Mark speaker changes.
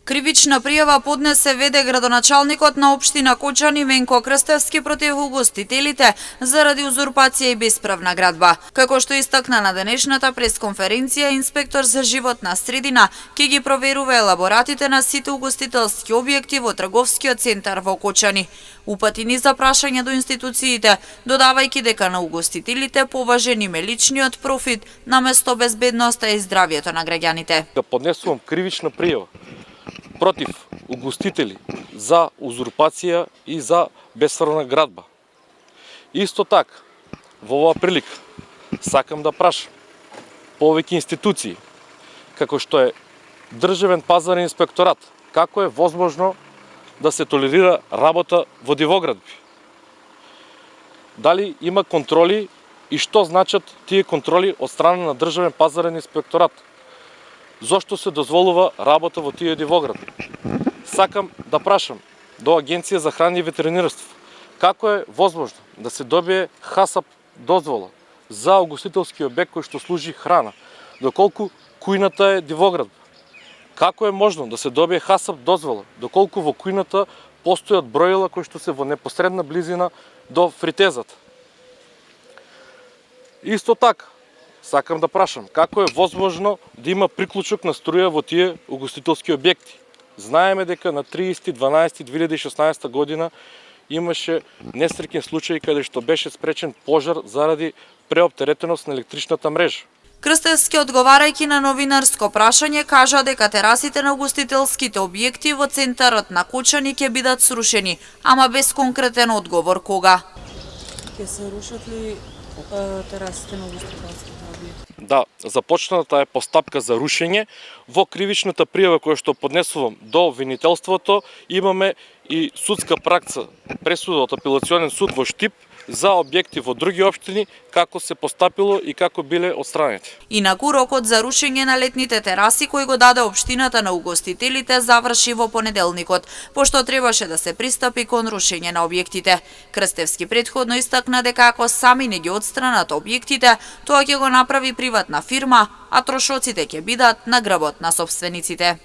Speaker 1: Кривична пријава поднесе ВД градоначалникот на општина Кочани Венко Крстевски против угостителите заради узурпација и бесправна градба. Како што истакна на денешната пресконференција, инспектор за животна средина ќе ги проверува елаборатите на сите угостителски објекти во трговскиот центар во Кочани. Упатини за прашање до институциите, додавајќи дека на угостителите поважен им е личниот профит наместо безбедноста и здравјето на граѓаните.
Speaker 2: Поднесувам кривична пријава против угостители за узурпација и за бесправна градба. Исто така, во оваа прилика, сакам да прашам повеќе институции, како што е Државен пазарен инспекторат, како е возможно да се толерира работа во дивоградби? Дали има контроли и што значат тие контроли од страна на Државен пазарен инспекторат? Зошто се дозволува работа во тие дивоградби? Сакам да прашам до Агенција за храна и ветеринарство, како е возможно да се добие ХАСАП дозвола за угостителски објект кој што служи храна, доколку кујната е дивоградба? Како е можно да се добие ХАСАП дозвола, доколку во кујната постојат броила кои што се во непосредна близина до фритезата? Исто така, сакам да прашам, како е возможно да има приклучок на струја во тие угостителски објекти? Знаеме дека на 30.12.2016 година имаше несреќен случај каде што беше спречен пожар заради преоптеретеност на електричната мрежа.
Speaker 1: Крстевски, одговарајќи на новинарско прашање, кажа дека терасите на угостителските објекти во центарот на Кочани ќе бидат срушени, ама без конкретен одговор кога.
Speaker 3: Ќе се рушат ли терасите на угостителските објекти?
Speaker 2: Да, започната е постапка за рушење. Во кривичната пријава која што поднесувам до обвинителството, имаме и судска пракса, пресуда од апелационен суд во Штип за објекти во други општини, како се постапило и како биле отстранети.
Speaker 1: Инаку рокот за рушење на летните тераси кој го даде општината на угостителите заврши во понеделникот, пошто требаше да се пристапи кон рушење на објектите. Крстевски претходно истакна дека ако сами не ги отстранат објектите, тоа ќе го направи приватна фирма, а трошоците ќе бидат на грбот на сопствениците.